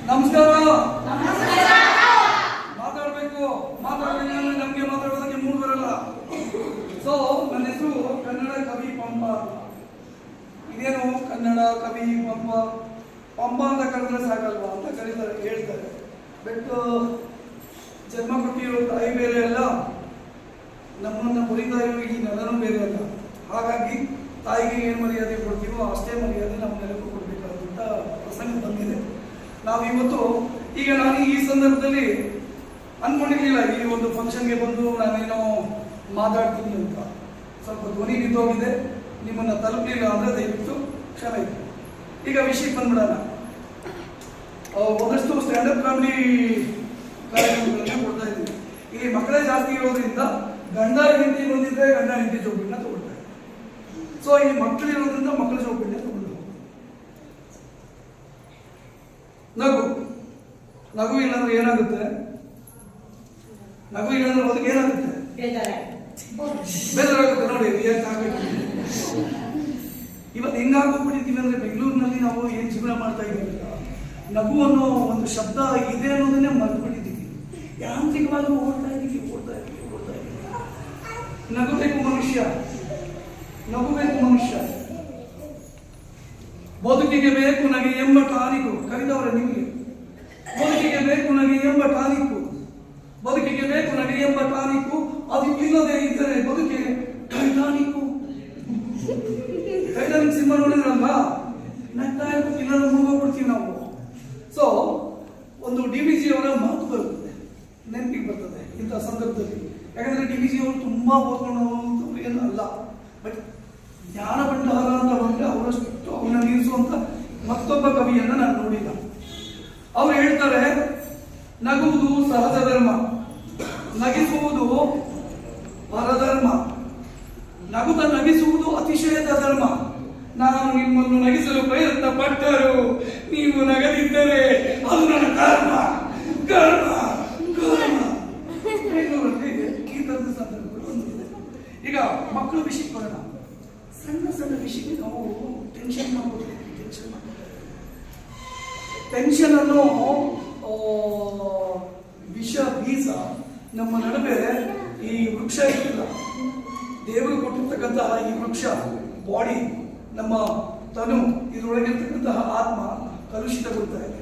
ನಮಸ್ಕಾರ. ಮಾತಾಡಬೇಕು, ಮಾತಾಡಲಿಲ್ಲ ಅಂದ್ರೆ ನಮಗೆ ಮಾತಾಡೋದಕ್ಕೆ ಮೂಡ್ ಬರಲ್ಲ. ಸೊ ನನ್ನ ಹೆಸರು ಕನ್ನಡ ಕವಿ ಪಂಪ. ಇದೇನು ಕನ್ನಡ ಕವಿ ಪಂಪ, ಪಂಪ ಅಂತ ಕರೆದ್ರೆ ಸಾಕಲ್ವಾ ಅಂತ ಕರೀತಾರೆ, ಹೇಳ್ತಾರೆ. ಬಟ್ ಜನ್ಮ ಕೊಟ್ಟಿರೋ ತಾಯಿ ಬೇರೆ ಅಲ್ಲ, ನಮ್ಮನ್ನು ಬರಿತಾ ಇರೋ ಈ ನೆಲನೂ ಬೇರೆ ಅಲ್ಲ. ಹಾಗಾಗಿ ತಾಯಿಗೆ ಏನು ಮರ್ಯಾದೆ ಕೊಡ್ತೀವೋ ಅಷ್ಟೇ ಮರ್ಯಾದೆ ನಮ್ಮೆಲ್ಲರಿಗೂ ಕೊಡಬೇಕಾದಂಥ ಪ್ರಸಂಗ ಬಂದಿದೆ. ನಾವಿವತ್ತು ಈಗ ನಾನು ಈ ಸಂದರ್ಭದಲ್ಲಿ ಅಂದ್ಕೊಂಡಿರ್ಲಿಲ್ಲ ಈ ಒಂದು ಫಂಕ್ಷನ್ಗೆ ಬಂದು ನಾನೇನೋ ಮಾತಾಡ್ತೀನಿ ಅಂತ. ಸ್ವಲ್ಪ ಧ್ವನಿ ಬಿದ್ದೋಗಿದೆ, ನಿಮ್ಮನ್ನು ತಲುಪಲಿಲ್ಲ ಅಂದರೆ ದಯವಿಟ್ಟು ಕ್ಷಮೆ ಇದೆ. ಈಗ ವಿಷಯಕ್ಕೆ ಬಂದ್ಬಿಡೋಣ. ಒಂದಷ್ಟು ಸ್ಟ್ಯಾಂಡಪ್ ಕಾಮಿಡಿ ಕಾರ್ಯಕ್ರಮಗಳನ್ನ ಕೊಡ್ತಾ ಇದ್ದೀವಿ. ಇಲ್ಲಿ ಮಕ್ಕಳೇ ಜಾಸ್ತಿ ಇರೋದ್ರಿಂದ ಗಂಡ ಹೆಂಡತಿ ಬಂದಿದ್ರೆ ಗಂಡ ಹೆಂಡತಿ ಜೋಬಿನ ತಗೊಳ್ತಾರೆ. ಸೊ ಈ ಮಕ್ಕಳು ಇರೋದ್ರಿಂದ ಮಕ್ಕಳ ಜೋಬಿನ ತಗೊಂಡು ನಗು ನಗು ಇಲ್ಲಾಂದ್ರೆ ಏನಾಗುತ್ತೆ? ನಗು ಇಲ್ಲಾಂದ್ರೆ ಅದಕ್ಕೆ ಏನಾಗುತ್ತೆ? ಬೇಜಾರಾಗುತ್ತೆ. ನೋಡಿ ಇವತ್ತು ಹೆಂಗಾಗೋಗ್ಬಿಟ್ಟಿದ್ದೀವಿ ಅಂದ್ರೆ, ಬೆಂಗಳೂರಿನಲ್ಲಿ ನಾವು ಏನ್ ಜೀವನ ಮಾಡ್ತಾ ಇದ್ದೀವಿ, ನಗು ಅನ್ನೋ ಒಂದು ಶಬ್ದ ಇದೆ ಅನ್ನೋದನ್ನೇ ಮರೆತುಬಿಟ್ಟಿದ್ದೀವಿ. ಯಾಂತ್ರಿಕವಾಗಿ ಓಡ್ತಾ ಇದ್ದೀವಿ. ನಗಬೇಕು ಮನುಷ್ಯ, ನಗುಬೇಕು ಮನುಷ್ಯ. ಬದುಕಿಗೆ ಬೇಕು ನಗೆ ಎಂಬ ಟಾನಿಕು. ಕವಿದವರ ನಿಮಗೆ ಬದುಕಿಗೆ ಬೇಕು ನಗೆ ಎಂಬ ಟಾನಿಕು, ಬದುಕಿಗೆ ಬೇಕು ನಗೆ ಎಂಬ ಟಾನಿಕು. ಅದು ಇಲ್ಲದೆ ಇದ್ದರೆ ಬದುಕಿಗೆ ಟೈಟಾನಿಕು. ಟೈಟಾನಿಕ್ ಸಿನಿಮಾ ನೋಡಿದ್ರಲ್ವಾ? ನಗ್ತಾ ಇರ್ಬೇಕು, ಇಲ್ಲಾಂದ್ರೆ ಮುಳುಗೋಗ್ಬಿಡ್ತೀವಿ ನಾವು. ಸೊ ಒಂದು DVG ಅವರ ಮಾತು ಬರುತ್ತದೆ, ನೆನಪಿಗೆ ಬರ್ತದೆ ಇಂಥ ಸಂದರ್ಭದಲ್ಲಿ. ಯಾಕಂದ್ರೆ DVG ಅವರು ತುಂಬಾ ಓದ್ಕೊಂಡವರು ಏನು ಅಲ್ಲ, ಬಟ್ ಜ್ಞಾನ ಭಂಡಾರ ಅಂತ ಬಂದ್ರೆ ಅವರಷ್ಟು ಅವನ್ನ ನಿಲ್ಲಿಸುವಂತ ಮತ್ತೊಬ್ಬ ಕವಿಯನ್ನ ನಾನು ನೋಡಿಲ್ಲ. ಅವ್ರು ಹೇಳ್ತಾರೆ, ನಗುವುದು ಸಹಜ ಧರ್ಮ, ನಗಿಸುವುದು ಪರಧರ್ಮ, ನಗುತ್ತ ನಗಿಸುವುದು ಅತಿಶಯದ ಧರ್ಮ. ನಾನು ನಿಮ್ಮನ್ನು ನಗಿಸಲು ಪ್ರಯತ್ನ ಪಟ್ಟರು, ನೀವು ನಗದಿದ್ದರೆ ಅದು ನನ್ನ ಕರ್ಮ ಕರ್ಮ ಕರ್ಮ. ಈ ತರದ ಸಂದರ್ಭಗಳು ಒಂದಿದೆ. ಈಗ ಮಕ್ಕಳು ವಿಷಯಕ್ಕೆ ಬರೋಣ. ಸಣ್ಣ ಸಣ್ಣ ವಿಷಯಕ್ಕೆ ನಾವು ಟೆನ್ಷನ್ ಮಾಡ್ಕೊತೀವಿ. ಟೆನ್ಷನ್ ಅನ್ನೋ ವಿಷ ಬೀಜ ನಮ್ಮ ನಡುವೆ ಈ ವೃಕ್ಷ ಇರಲಿಲ್ಲ. ದೇವರು ಕೊಟ್ಟಿರ್ತಕ್ಕಂತಹ ಈ ವೃಕ್ಷ ಬಾಡಿ, ನಮ್ಮ ತನು, ಇದರೊಳಗಿರ್ತಕ್ಕಂತಹ ಆತ್ಮ ಕಲುಷಿತಗೊಳ್ತಾ ಇದೆ.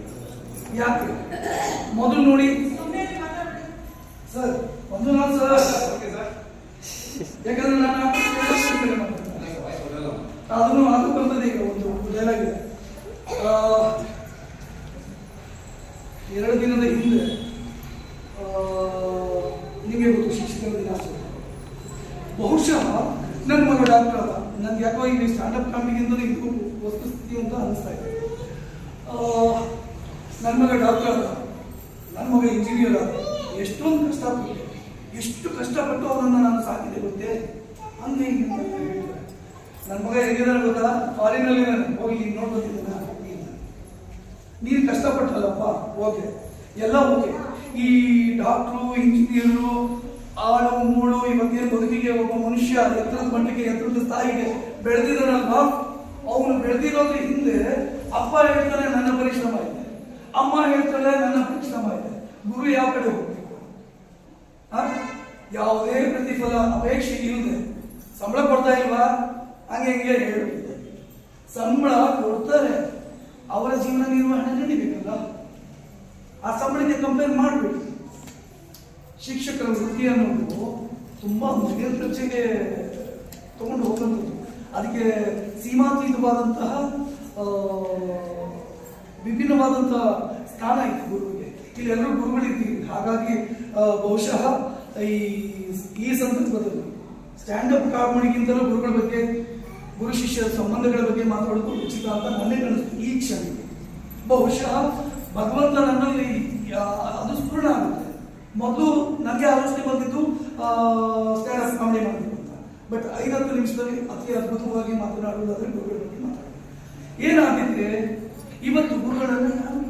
ಯಾಕೆ? ಮೊದಲು ನೋಡಿ ಸರ್, ಒಂದು ನಾನು ಸರ್, ಯಾಕಂದ್ರೆ ನಾನು ಅದನ್ನು ಅದು ಬರ್ತದೆ. ಈಗ ಒಂದು ಡೈಲಾಗ್ ಇದೆ. 2 ದಿನದ ಹಿಂದೆ ನಿಮಗೆ ಗೊತ್ತು, ಶಿಕ್ಷಕರ ದಿನಾಚರಣೆ. ಬಹುಶಃ ನನ್ನ ಮಗ ಡಾಕ್ಟರ್ ಅಲ್ಲ, ನನ್ಗೆ ಯಾಕೋ ಇಲ್ಲಿ ಸ್ಟ್ಯಾಂಡಪ್ ಕಾಮಿಡಿಗಿಂತ ಇದು ವಸ್ತುಸ್ಥಿತಿ ಅಂತ ಅನಿಸ್ತಾ ಇದೆ. ನನ್ನ ಮಗ ಡಾಕ್ಟರ್ ಅಲ್ಲ, ನನ್ನ ಮಗ ಇಂಜಿನಿಯರ್ ಅಲ್ಲ. ಎಷ್ಟೊಂದು ಕಷ್ಟಪಟ್ಟು, ಎಷ್ಟು ಕಷ್ಟಪಟ್ಟು ಅವರನ್ನು ನಾನು ಸಾಕಿದೆ ಗೊತ್ತೇ. ಹಂಗೆ ನನ್ನ ಮಗ ಹೇಗಿದ್ದಾನೆ ಗೊತ್ತಾ? ಫಾರಿನಲ್ಲಿ ಹೋಗಿ ನೋಡ್ಬೋದಿದ್ದಾನ. ನೀನು ಕಷ್ಟಪಟ್ಟಲ್ಲಪ್ಪ, ಓಕೆ, ಎಲ್ಲ ಓಕೆ. ಈ ಡಾಕ್ಟ್ರು, ಇಂಜಿನಿಯರು, ಆಳು ಮೂಳು, ಇವತ್ತೇನು ಬದುಕಿಗೆ ಒಬ್ಬ ಮನುಷ್ಯ ಎತ್ತರದ ಮಟ್ಟಿಗೆ, ಎತ್ತರದ ಸ್ಥಾಯಿಗೆ ಬೆಳೆದಿದ್ದಾನಲ್ವಾ, ಅವನು ಬೆಳೆದಿರೋದ್ರ ಹಿಂದೆ ಅಪ್ಪ ಹೇಳ್ತಾನೆ ನನ್ನ ಪರಿಶ್ರಮ ಇದೆ, ಅಮ್ಮ ಹೇಳ್ತಾಳೆ ನನ್ನ ಪರಿಶ್ರಮ ಇದೆ. ಗುರು ಯಾವ ಕಡೆ ಹೋಗ್ಬೇಕು? ಯಾವುದೇ ಪ್ರತಿಫಲ ಅಪೇಕ್ಷೆ ಇಲ್ಲದೆ ಸಂಬಳ ಕೊಡ್ತಾ ಇಲ್ವಾ? ಹಂಗೆ ಹೇಳುತ್ತಿದೆ. ಸಂಬಳ ಕೊಡ್ತಾರೆ, ಅವರ ಜೀವನ ನಿರ್ವಹಣೆ ನಡೀಬೇಕಲ್ಲ, ಆ ಸಂಬಳಕ್ಕೆ ಕಂಪೇರ್ ಮಾಡಬೇಕು. ಶಿಕ್ಷಕರ ವೃತ್ತಿ ಅನ್ನೋದು ತುಂಬಾ ಮೇಲ್ದರ್ಜೆಗೆ ತಗೊಂಡು ಹೋಗುವಂಥದ್ದು. ಅದಕ್ಕೆ ಸೀಮಾತೀತವಾದಂತಹ ವಿಭಿನ್ನವಾದಂತಹ ಸ್ಥಾನ ಇದೆ ಗುರುವಿಗೆ. ಇಲ್ಲಿ ಎಲ್ಲರೂ ಗುರುಗಳಿದ್ದೀವಿ. ಹಾಗಾಗಿ ಬಹುಶಃ ಈ ಸಂದರ್ಭದಲ್ಲಿ ಸ್ಟ್ಯಾಂಡಪ್ ಕಾಮಿಡಿಗಿಂತಲೂ ಗುರುಗಳ ಬಗ್ಗೆ, ಗುರು ಶಿಷ್ಯರ ಸಂಬಂಧಗಳ ಬಗ್ಗೆ ಮಾತಾಡೋದು ಉಚಿತ ಅಂತ ನನಗೆ ಅನಿಸ್ತು ಈ ಕ್ಷಣಕ್ಕೆ. ಬಹುಶಃ ಭಗವಂತ ನನ್ನಲ್ಲಿ ಅದು ಸ್ಫೂರ್ಣ ಆಗುತ್ತೆ. ಮೊದಲು ನನಗೆ ಆಲೋಚನೆ ಬಂದಿದ್ದು ಸ್ಟ್ಯಾಂಡಪ್ ಕಾಮಿಡಿ ಮಾಡಬೇಕು ಅಂತ. ಬಟ್ 5-10 ನಿಮಿಷದಲ್ಲಿ ಅತಿ ಅದ್ಭುತವಾಗಿ ಮಾತನಾಡುವುದಾದ್ರೆ ಗುರುಗಳ ಬಗ್ಗೆ ಮಾತಾಡೋದು ಏನಾಗಿದೆ. ಇವತ್ತು ಗುರುಗಳನ್ನು ನಾನು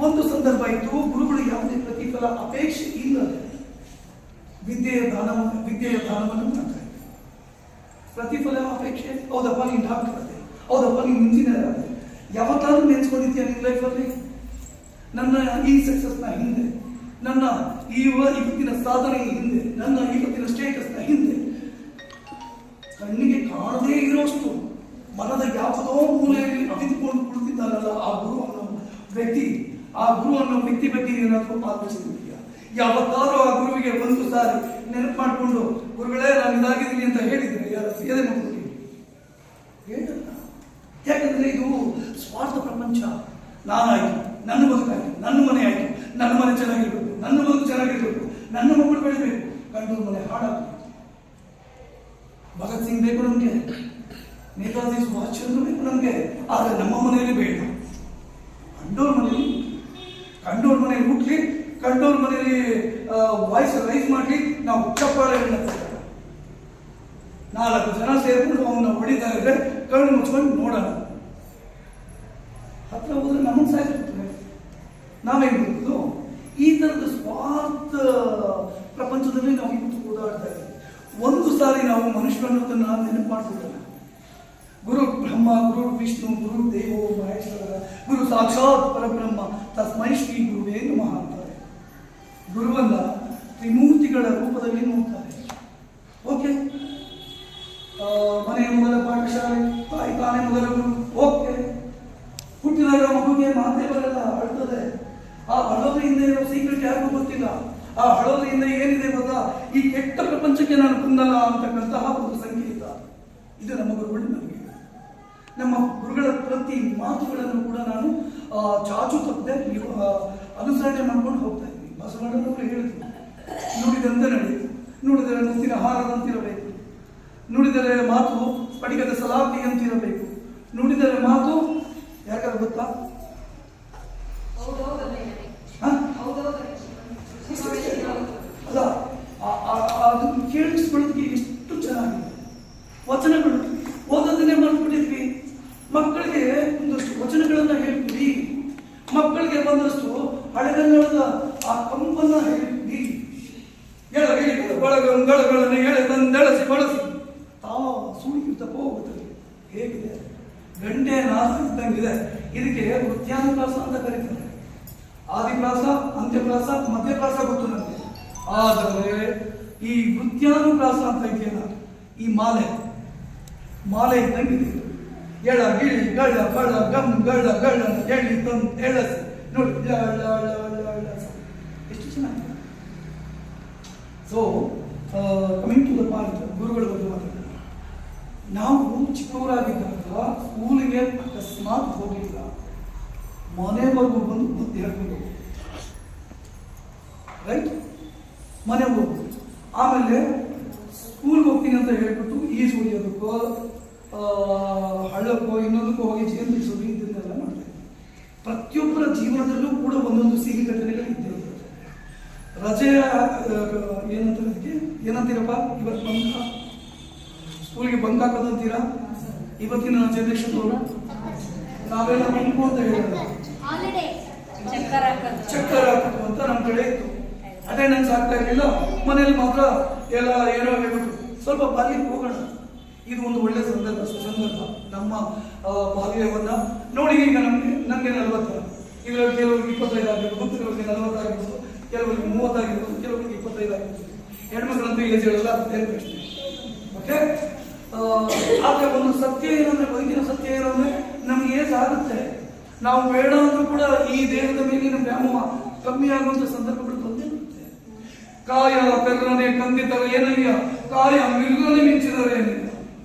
ಒಂದು ಸಂದರ್ಭ ಇತ್ತು, ಗುರುಗಳು ಯಾವುದೇ ಪ್ರತಿಫಲ ಅಪೇಕ್ಷೆ ಇಲ್ಲದೆ ವಿದ್ಯೆಯ ದಾನವನ್ನು ಮಾಡ್ತಾರೆ. ಪ್ರತಿಫಲ ಅಪೇಕ್ಷೆ, ಹೌದಪ್ಪ ನೀನು ಡಾಕ್ಟರ್ ಅದೇ, ಹೌದಪ್ಪ ನೀನು ಇಂಜಿನಿಯರ್ ಅದೇ, ಯಾವತ್ತಾದ್ರೂ ನೆನ್ಸ್ಕೊಂಡಿದ್ಯಾ ನಿನ್ನ ಲೈಫಲ್ಲಿ? ನನ್ನ ಈ ಸಕ್ಸಸ್ನ ಹಿಂದೆ, ನನ್ನ ಇವತ್ತಿನ ಸಾಧನೆಯ ಹಿಂದೆ, ನನ್ನ ಇವತ್ತಿನ ಸ್ಟೇಟಸ್ನ ಹಿಂದೆ ಕಣ್ಣಿಗೆ ಕಾಣದೇ ಇರೋಷ್ಟು ಮನದ ಯಾವುದೋ ಮೂಲೆಯಲ್ಲಿ ಅವಿದುಕೊಂಡು ಕುಳಿತಿದ್ದಾರಲ್ಲ ಆ ಗುರು ಅನ್ನೋ ವ್ಯಕ್ತಿ ಬಗ್ಗೆ ಏನಾದರೂ ಆಲೋಚಿಸಿದೆಯಾ? ಯಾವತ್ತಾದ್ರೂ ಆ ಗುರುವಿಗೆ ಒಂದು ಸಾರಿ ನೆನಪು ಮಾಡಿಕೊಂಡು ಗುರುಗಳೇ ನಾನು ಇದಾಗಿದ್ದೀನಿ ಅಂತ ಹೇಳಿದ್ರೆ ಯಾರು ಎದೆ ಮಕ್ಕಳಿಗೆ ಹೇಳಲ್ಲ. ಯಾಕಂದ್ರೆ ಇದು ಸ್ವಾರ್ಥ ಪ್ರಪಂಚ. ನಾನಾಯ್ತು, ನನ್ನ ಬದುಕಾಯ್ತು, ನನ್ನ ಮನೆ ಆಯ್ತು, ನನ್ನ ಮನೆ ಚೆನ್ನಾಗಿರ್ಬೇಕು, ನನ್ನ ಬದುಕು ಚೆನ್ನಾಗಿರ್ಬೇಕು, ನನ್ನ ಮಕ್ಕಳು ಬೆಳಿಬೇಕು, ಗಂಡನ ಮನೆ ಹಾಳಾಗ್ಬೇಕು. ಭಗತ್ ಸಿಂಗ್ ಬೇಕು ನಮ್ಗೆ, ನೇತಾಜಿ ಸುಭಾಷ್ ಚಂದ್ರ ಬೇಕು ನಮ್ಗೆ, ಆದ್ರೆ ನಮ್ಮ ಮನೆಯಲ್ಲಿ ಬೇಡ. ಕಂಡೋರ್ ಮನೆಯಲ್ಲಿ ಹುಟ್ಲಿ, ಕಂಡೋರ್ ಮನೆಯಲ್ಲಿ ವಾಯ್ಸ್ ರೈಸ್ ಮಾಡ್ಲಿ, ನಾವು ಚಪ್ಪಾಳೆ 4 ಜನ ಸೇರ್ಕೊಂಡು ಅವನ್ನ ಹೊಡಿತಾ ಇದ್ರೆ ಕಣ್ಣು ಮುಚ್ಕೊಂಡು ನೋಡೋಣ. ಹತ್ರ ಹೋದ್ರೆ ನಮ್ಮನ್ನು ಸಾಯಿಸ್ಬಿಡ್ತಾರೆ, ನಾವೇನ್ ಬರುವುದು? ಈ ತರದ ಸ್ವಾರ್ಥ ಪ್ರಪಂಚದಲ್ಲಿ ನಾವು ಇವತ್ತು ಓಡಾಡ್ತಾ ಇದ್ದೀವಿ. ಒಂದು ಸಾರಿ ನಾವು ಮನುಷ್ಯರನ್ನೋದನ್ನ ನೆನಪು ಮಾಡ್ತಿದ್ದಲ್ಲ. ಗುರು ಬ್ರಹ್ಮ, ಗುರು ವಿಷ್ಣು, ಗುರು ದೇವೋ ಮಹೇಶ್ವರ, ಗುರು ಸಾಕ್ಷಾತ್ ಪರಬ್ರಹ್ಮ ತಸ್ಮೈ ಶ್ರೀ ಗುರುವೇ ನಮಃ ಅಂತಾರೆ. ಗುರುವನ್ನ ತ್ರಿಮೂರ್ತಿಗಳ ರೂಪದಲ್ಲಿ ನೋಡ್ತಾರೆ. ಓಕೆ, ಮನೆಯ ಮೊದಲ ಪಾಠಶಾಲೆ, ತಾಯಿ ತಾನೇ ಮೊದಲ ಗುರು. ಓಕೆ, ಹುಟ್ಟಿದಾಗ ಮಗುವಿಗೆ ಮಾತೇ ಬರಲ್ಲ, ಅಳ್ತದೆ. ಆ ಅಳೋದ್ರಿಂದ ಇರೋ ಸೀಕ್ರೆಟ್ ಯಾರಿಗೂ ಗೊತ್ತಿಲ್ಲ. ಆ ಅಳೋದ್ರಿಂದ ಏನಿದೆ ಗೊತ್ತಾ? ಈ ಕೆಟ್ಟ ಪ್ರಪಂಚಕ್ಕೆ ನಾನು ಬಂದಲ್ಲ ಅಂತಕ್ಕಂತಹ ಒಂದು ಸಂಕೇತ. ಇದು ನಮ್ಮ ಗುರುಗಳು ನಮಗೆ. ನಮ್ಮ ಗುರುಗಳ ಪ್ರತಿ ಮಾತುಗಳನ್ನು ಕೂಡ ನಾನು ಚಾಚು ತಪ್ಪದೆ ಅನುಸರಣೆ ಮಾಡ್ಕೊಂಡು ಹೋಗ್ತಾ ಇದ್ದೀನಿ. ಬಸವಣ್ಣನವರು ಹೇಳಿದ್ರು, ನುಡಿದಂತೆ ನಡೆಯಿತು, ನುಡಿದರೆ ಮುತ್ತಿನ ಹಾರದಂತಿರಬೇಕು, ನುಡಿದರೆ ಮಾತು ಸ್ಫಟಿಕದ ಸಲಾಕೆಯಂತಿರಬೇಕು, ನುಡಿದರೆ ಮಾತು ಯಾಕಂದ್ರೆ ಗೊತ್ತಾ? ಅಲ್ಲ, ಅದನ್ನು ಕೇಳಿಸ್ಕೊಳ್ಳೋದಕ್ಕೆ ಎಷ್ಟು ಚೆನ್ನಾಗಿದೆ. ವಚನಗಳು ಓದೋದನ್ನೇ ಮರೆತುಬಿಟ್ಟಿದ್ವಿ. ಮಕ್ಕಳಿಗೆ ಒಂದಷ್ಟು ವಚನಗಳನ್ನ ಹೇಳ್ಬಿಡಿ, ಮಕ್ಕಳಿಗೆ ಬಂದಷ್ಟು ಹಳೆಗನ್ನಡದ ಆ ಕಂಪನ್ನ ಹೇಳ್ಬಿಡಿ. ಬಳಗಗಳನ್ನು ಎಳೆ ತಂದೆಳಸಿ ಬಳಸಿ ಸುಳಿಯುತ್ತ ಹೋಗುತ್ತದೆ. ಹೇಗಿದೆ? ಗಂಟೆ ನಾದ ಇದ್ದಂಗಿದೆ. ಇದಕ್ಕೆ ವೃತ್ಯಾನುಪ್ರಾಸ ಅಂತ ಕರೀತಾರೆ. ಆದಿಪ್ರಾಸ, ಅಂತ್ಯಪ್ರಾಸ, ಮಧ್ಯಪ್ರಾಸ ಗೊತ್ತು ನನಗೆ. ಆದರೆ ಈ ವೃತ್ಯಾನುಪ್ರಾಸ ಅಂತ ಇದೆಯಲ್ಲ, ಈ ಮಾಲೆ ಇದ್ದಂಗಿದೆ. ಎಳ ಗಿಳಿ ಗಳ ಬಳ ಗಮ್ ಗಳ ಗಳ ಎಳಿ ತಂದು ಎಳಸಿ ನೋಡಿ, ಎಷ್ಟು ಚೆನ್ನಾಗಿದೆ. So coming to the point, ಗುರುಗಳ ಬಗ್ಗೆ ಮಾತಾಡೋಣ. ನಾವು ಚಿಕ್ಕವರಾಗಿದ್ದಾಗ ಸ್ಕೂಲಿಗೆ ಅಕಸ್ಮಾತ್ ಹೋಗಲಿಲ್ಲ, ಮನೆವರೆಗೂ ಬಂದು ಬುದ್ಧಿ ಹೇಳ್ಕೊಂಡು ರೈಟ್, ಮನೆಗೆ ಹೋಗ್ಬೋದು. ಆಮೇಲೆ ಸ್ಕೂಲ್ಗೆ ಹೋಗ್ತೀನಿ ಅಂತ ಹೇಳ್ಬಿಟ್ಟು ಈಜು ಹೊಡಿಯೋದಕ್ಕೋ ಹಳ್ಳಕ್ಕೋ ಇನ್ನೊಂದಕ್ಕೂ ಹೋಗಿ ಜೀವನ ಬಿಡಿಸೋದು ಇದನ್ನೆಲ್ಲ ಮಾಡ್ತಾ ಇದ್ದೀವಿ. ಪ್ರತಿಯೊಬ್ಬರ ಜೀವನದಲ್ಲೂ ಕೂಡ ಒಂದೊಂದು ಸಿಹಿ ಘಟನೆಗಳು ಇದ್ದೇ ಇರ್ತದೆ. ರಜೆಯ ಏನಂತೀರಪ್ಪ, ಇವತ್ತು ಬಂಕ ಸ್ಕೂಲ್ಗೆ ಬಂಕ್ ಹಾಕೋದಂತೀರಾ? ಇವತ್ತಿನ ಜನರೇಷನ್ ಅವರು ನಾವೆಲ್ಲ ಬಂಕು ಅಂತ ಹೇಳಿದ್ರೆ ಚಕ್ಕರ್ ಹಾಕೋದು ಅಂತ ನಮ್ಮ ಕಡೆ ಇತ್ತು. ಅಟೆಂಡೆನ್ಸ್ ಆಗ್ತಾ ಇರಲಿಲ್ಲ, ಮನೇಲಿ ಮಾತ್ರ ಎಲ್ಲ ಏನೋ ಹೇಳ್ಬಿಟ್ಟು ಸ್ವಲ್ಪ ಬಾಲ್ಯಕ್ಕೆ ಹೋಗೋಣ. ಇದು ಒಂದು ಒಳ್ಳೆ ಸಂದರ್ಭ ನಮ್ಮ ಬಾಲ್ಯವನ್ನ ನೋಡಿ. ಈಗ ನನಗೆ 40, ಇದರಲ್ಲಿ ಕೆಲವರಿಗೆ 25 ಆಗಿರ್ಬೋದು, ಕೆಲವರಿಗೆ 40 ಆಗಿರ್ಬೋದು, ಕೆಲವರಿಗೆ 30 ಆಗಿರ್ಬೋದು, ಕೆಲವರಿಗೆ 25 ಆಗಿರ್ಬೋದು. ಹೆಣ್ಮಕ್ಳಂತೂ ಏಜ್ ಹೇಳಲ್ಲ, ಬೇರೆ ಪ್ರಶ್ನೆ. ಓಕೆ, ಆದ್ರೆ ಒಂದು ಸತ್ಯ ಏನಂದ್ರೆ, ಬದುಕಿನ ಸತ್ಯ ಏನಂದ್ರೆ, ನಮ್ಗೆ ಏಜ್ ಆಗುತ್ತೆ, ನಾವು ಬೇಡ ಅಂದ್ರೂ ಕೂಡ ಈ ದೇಹದ ಮೇಲಿನ ವ್ಯಾಮೋಹ ಕಮ್ಮಿ ಆಗುವಂತ ಸಂದರ್ಭಗಳು ಬಂದಿರುತ್ತೆ. ಕಾಯ ಕರ್ರನೆ ಕಂದಿತರ ಏನಯ್ಯ, ಕಾಯ ಮಿರ್ಗನೆ ಮಿಂಚಿದರೆ ಏನಿಲ್ಲ.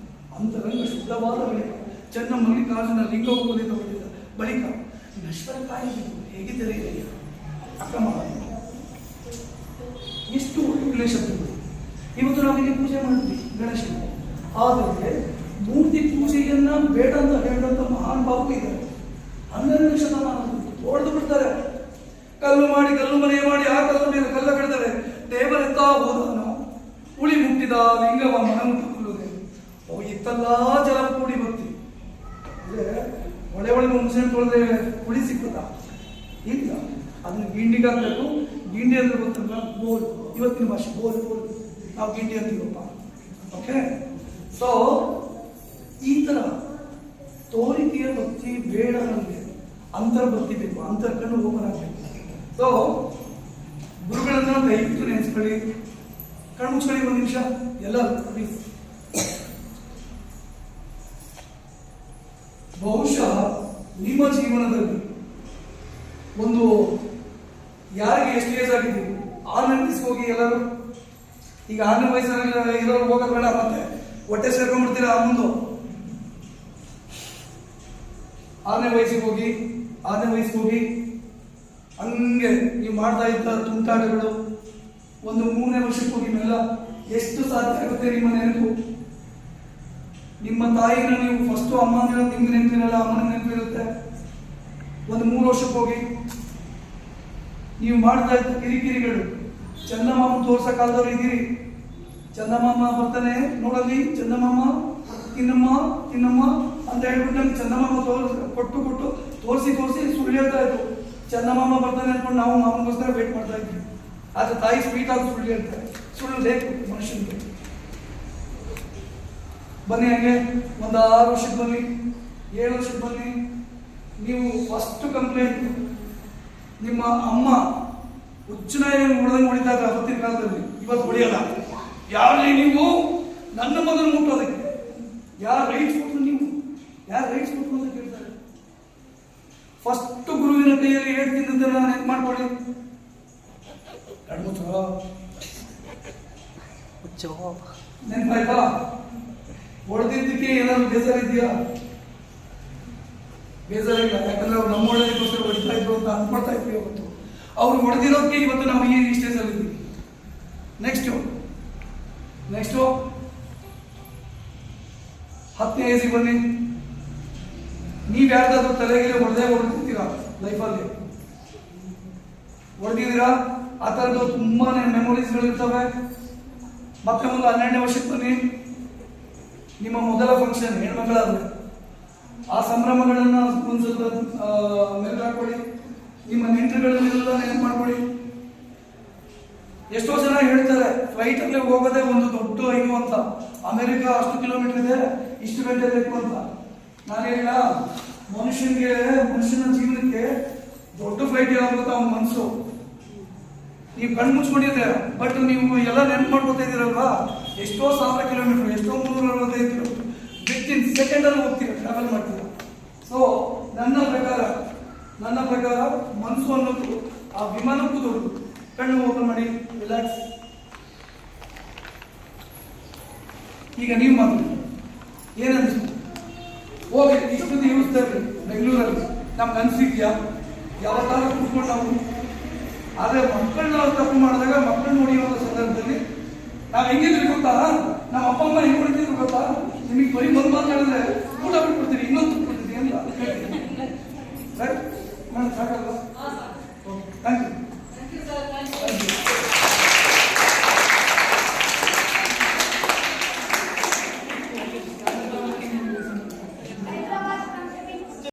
ಅಂತರಂಗ ಶುದ್ಧವಾದ ಬಳಿಕ ಚೆನ್ನಮಲ್ಲಿಕಾರ್ಜುನ ಲಿಂಗೋಪದಿಂದ ಹೊಡೆದ ಬಳಿಕ ನಶ್ವರ ಕಾಯಿಗಳು ಹೇಗಿದ್ದರೆ ಅಕ್ರಮ ಎಷ್ಟು ಒಳ್ಳೆ ಶಬ್ದಗಳು. ಇವತ್ತು ನಾವಿಗೆ ಪೂಜೆ ಮಾಡಿದ್ವಿ ಗಣೇಶನ, ಆದರೆ ಮೂರ್ತಿ ಪೂಜೆಯನ್ನ ಬೇಡ ಅಂತ ಹೇಳಿದಂತ ಮಹಾನ್ ಭಾವ ಇದ್ದಾರೆ. 12ನೇ ಶತಮಾನದಲ್ಲಿ ಹೊಡೆದು ಬಿಡ್ತಾರೆ. ಕಲ್ಲು ಮನೆ ಮಾಡಿ ಆ ಕಲ್ಲು ಮೇಲೆ ಕಲ್ಲ ಕಡಿದರೆ ದೇವರೆತ್ತ ಹೋದನು, ಉಳಿ ಮುಟ್ಟಿದ ಲಿಂಗವ ಮನ ಮುಟ್ಟುಕೊಳ್ಳುವುದೇ. ಇತ್ತಲ್ಲ ಜಲ ಕೂಡಿ ಭಕ್ತಿ ಅಂದ್ರೆ ಒಳ್ಳೆ ಮುನ್ಸೆ ತೊಳೆದ್ರೆ ಉಳಿ ಸಿಕ್ಕುತ್ತಾ? ಇಲ್ಲ, ಅದನ್ನ ಗಿಂಡಿಗೆ ಹಾಕ್ಬೇಕು. ಗಿಂಡಿ ಅಂದ್ರೆ ಗೊತ್ತಲ್ಲ, ಬೋಲ್. ಇವತ್ತಿನ ಭಾಷೆ ಬೋಲ್, ನಾವು ಗಿಂಡಿ ಅಂತೀವಪ್ಪ. ಓಕೆ, ಸೊ ಈ ತರ ತೋರಿಕೆಯ ಭಕ್ತಿ ಬೇಡ ನಮಗೆ. ಅಂತರ್ ಬರ್ತಿಬೇಕು, ಅಂತರ್ ಕಣ್ಣು ಓಪನ್ ಆಗಬೇಕು. ಸೊ ಗುರುಗಳನ್ನ ದಯವಿಟ್ಟು ನೆನೆಸ್ಕೊಳ್ಳಿ. ಕಣ್ಣು ಮುಚ್ಕೊಳ್ಳಿ ಒಂದು ನಿಮಿಷ ಎಲ್ಲ ಪ್ಲೀಸ್. ಬಹುಶಃ ನಿಮ್ಮ ಜೀವನದಲ್ಲಿ ಒಂದು ಯಾರಿಗೆ ಎಷ್ಟು ಏಜ್ ಆಗಿದ್ದೀವಿ 6ನೇ ವಯಸ್ಸಿಗೆ ಹೋಗಿ ಎಲ್ಲರೂ. ಈಗ 6ನೇ ವಯಸ್ಸಿನಲ್ಲಿ ಇರೋರು ಹೋಗೋದು ಬೇಡ, ಮತ್ತೆ ಹೊಟ್ಟೆ ಸೇರ್ಕೊಂಡ್ಬಿಡ್ತೀರಾ ಮುಂದೆ. 6ನೇ ವಯಸ್ಸಿಗೆ ಹೋಗಿ ಹಂಗೆ ನೀವು ಮಾಡ್ತಾ ಇದ್ದ ತುಂಟಾಟಗಳು ಒಂದು 3ನೇ ವರ್ಷಕ್ಕೆ ಹೋಗಿ ಮೇಲೆ ಎಷ್ಟು ಸಾಧ್ಯ ಆಗುತ್ತೆ ನಿಮ್ಮ ನೆನಪು. ನಿಮ್ಮ ತಾಯಿನ ನೀವು ಫಸ್ಟ್ ಅಮ್ಮ ನಿಮ್ಗೆ ನೆನಪಿರಲ್ಲ, ಅಮ್ಮನ ನೆನಪಿರುತ್ತೆ. ಒಂದು 3 ವರ್ಷಕ್ಕೆ ಹೋಗಿ ನೀವು ಮಾಡ್ತಾ ಇದ್ದ ಕಿರಿಕಿರಿಗಳು. ಚಂದಮಾಮ ತೋರ್ಸ ಕಾಲದವ್ರು ಇದ್ದೀರಿ. ಚಂದಮಾಮ ಬರ್ತಾನೆ ನೋಡಲ್ಲಿ, ಚಂದಮಾಮ ತಿನ್ನಮ್ಮ ಅಂತ ಹೇಳ್ಬಿಟ್ಟು ನಮ್ಗೆ ಚಂದಮಾಮ ಕೊಟ್ಟು ತೋರಿಸಿ ಸುಳ್ಳು ಹೇಳ್ತಾ ಇದ್ರು. ಚಂದಮಾಮ ಬರ್ತಾನೆ ಅನ್ಕೊಂಡು ನಾವು ಮಾಮಗೋಸ್ಕರ ವೇಟ್ ಮಾಡ್ತಾ ಇದ್ವಿ. ಆದ್ರೆ ತಾಯಿ ಸ್ವೀಟ್ ಆಗಿ ಸುಳ್ಳು ಹೇಳ್ತಾರೆ. ಸುಳ್ಳು ಬೇಕು ಮನುಷ್ಯನಿಗೆ. ಬನ್ನಿ ಹಂಗೆ ಒಂದು 6 ವರ್ಷಕ್ಕೆ ಬನ್ನಿ, 7 ವರ್ಷಕ್ಕೆ ಬನ್ನಿ. ನೀವು ಫಸ್ಟ್ ಕಂಪ್ಲೇಂಟ್ ನಿಮ್ಮ ಅಮ್ಮ ಹುಚ್ಚನಾಯಿ ಹೊಡೆದಾಗ ಅವತ್ತಿನ ಕಾಲದಲ್ಲಿ, ಇವತ್ತು ಹೊಡೆಯಲ್ಲ. ಯಾರಲ್ಲಿ ನೀವು ನನ್ನ ಮಗನ ಮುಟ್ಟೋದಕ್ಕೆ ಯಾರು ರೈಟ್ಸ್ ಕೊಟ್ಟರು, ನೀವು ಯಾರು ರೈಟ್ಸ್ ಕೊಟ್ಟರು ಅಂತ ಕೇಳ್ತಾರೆ. ಫಸ್ಟ್ ಗುರುವಿನ ಕೈಯಲ್ಲಿ ಹೇಳ್ತಿದ್ದಂತೆ ನಾನು ನೆನ್ಪು ಮಾಡ್ಕೊಳ್ಳಿ. ನೆನಪಾಯ್ತಾ? ಹೊಡೆದಿದ್ದಕ್ಕೆ ಏನಾದ್ರು ಬೇಜಾರಿದೆಯಾ? ಬೇಜಾರಿಲ್ಲ. ಯಾಕಂದ್ರೆ ಅವ್ರು ನಮ್ಮ ಒಳ್ಳೆದಕ್ಕೋಸ್ಕರ ಹೊಡಿತಾ ಇದ್ರು ಅಂತ ಅನ್ಕೊಳ್ತಾ ಇದ್ವಿ ಅವತ್ತು. ಅವ್ರು ಹೊಡೆದಿರೋದಕ್ಕೆ ಇವತ್ತು ನಾವು ಈ ಸ್ಟೇಜ್ ಅಲ್ಲಿ ಇದ್ದೀವಿ. ನೆಕ್ಸ್ಟ್ 10ನೇ ಏಜಿಗೆ ಬನ್ನಿ. ನೀವ್ ಯಾರ್ದಾದ್ರು ತಲೆಗೆ ಹೊಡೆದಿರ್ತೀರಾ ಲೈಫಲ್ಲಿ, ಹೊಡೆದಿದ್ದೀರಾ. ಆ ಥರದ್ದು ತುಂಬಾನೇ ಮೆಮೊರೀಸ್ಗಳು ಇರ್ತವೆ. ಮತ್ತೆ ಮುಂದೆ 12ನೇ ವರ್ಷಕ್ಕೆ ಬನ್ನಿ. ನಿಮ್ಮ ಮೊದಲ ಫಂಕ್ಷನ್ ಹೆಣ್ಮಗಳಾದ್ರೆ ಆ ಸಂಭ್ರಮಗಳನ್ನ ಒಂದ್ಸಲ ಮೆಲ್ಲು ಹಾಕೊಳ್ಳಿ. ನಿಮ್ಮ ನೆಂಟರುಗಳನ್ನೆಲ್ಲ ನೆನಪು ಮಾಡ್ಕೊಳ್ಳಿ. ಎಷ್ಟೋ ಜನ ಹೇಳ್ತಾರೆ ಫ್ಲೈಟ್ ಅಲ್ಲಿ ಹೋಗೋದೇ ಒಂದು ದೊಡ್ಡ ಇದು ಅಂತ. ಅಮೆರಿಕ ಅಷ್ಟು ಕಿಲೋಮೀಟರ್ ಇದೆ, ಇಷ್ಟು ಗಂಟೆ ಬೇಕು ಅಂತ. ನಾನು ಹೇಳಿಲ್ಲ, ಮನುಷ್ಯನ ಜೀವನಕ್ಕೆ ದೊಡ್ಡ ಫ್ಲೈಟ್ ಯಾವಾಗ ಅವನ ಮನಸ್ಸು. ನೀವು ಕಣ್ಣು ಮುಚ್ಕೊಂಡಿದ್ದೀರ, ಬಟ್ ನೀವು ಎಲ್ಲ ನೆನಪು ಮಾಡ್ಕೊತಾ ಇದ್ದೀರಲ್ವಾ, ಎಷ್ಟೋ 1000 ಕಿಲೋಮೀಟರ್, ಎಷ್ಟೋ 365 ಕಿಲೋಮೀಟರ್ ವಿತಿನ್ ಸೆಕೆಂಡ್ ಅಲ್ಲಿ ಹೋಗ್ತೀರ, ಟ್ರಾವೆಲ್ ಮಾಡ್ತೀರ. ಸೊ ನನ್ನ ಪ್ರಕಾರ ಮನಸ್ಸು ಅನ್ನೋದು ಆ ವಿಮಾನಕ್ಕೂ ದೊಡ್ಡದು. ಕಣ್ಣು ಓಪನ್ ಮಾಡಿ, ರಿಲ್ಯಾಕ್ಸ್. ಈಗ ನೀವು ಮಾತಾಡಿ, ಏನನ್ನಿಸ್ತು? ಹೋಗಿ ಇಷ್ಟು ದಿವಸ ಬೆಂಗಳೂರಲ್ಲಿ ನಮ್ಗೆ ಅನ್ಸಿದ್ಯಾ ಯಾವತ್ತಾರ ಕೂತ್ಕೊಂಡು ನಾವು? ಆದ್ರೆ ಮಕ್ಕಳನ್ನ ತಪ್ಪು ಮಾಡಿದಾಗ ಮಕ್ಕಳನ್ನ ಹೊಡೆಯುವಂತ ಸಂದರ್ಭದಲ್ಲಿ ನಾವು ಹೆಂಗಿದ್ರಿ ಗೊತ್ತಾ? ನಮ್ಮ ಅಪ್ಪ ಅಮ್ಮ ಹೆಂಗ್ ಹೊಡಿತಿದ್ರು ಗೊತ್ತಾ? ನಿಮಗೆ ಬರೀ ಒಂದು ಮಾತು ಹೇಳಿದ್ರೆ ಊಟ ಬಿಟ್ಬಿಡ್ತೀರಿ, ಇನ್ನೊಂದು ಬಿಟ್ಬಿಡ್ತೀರಿ ಅಂತ. ಸಾಕಲ್ವಾ?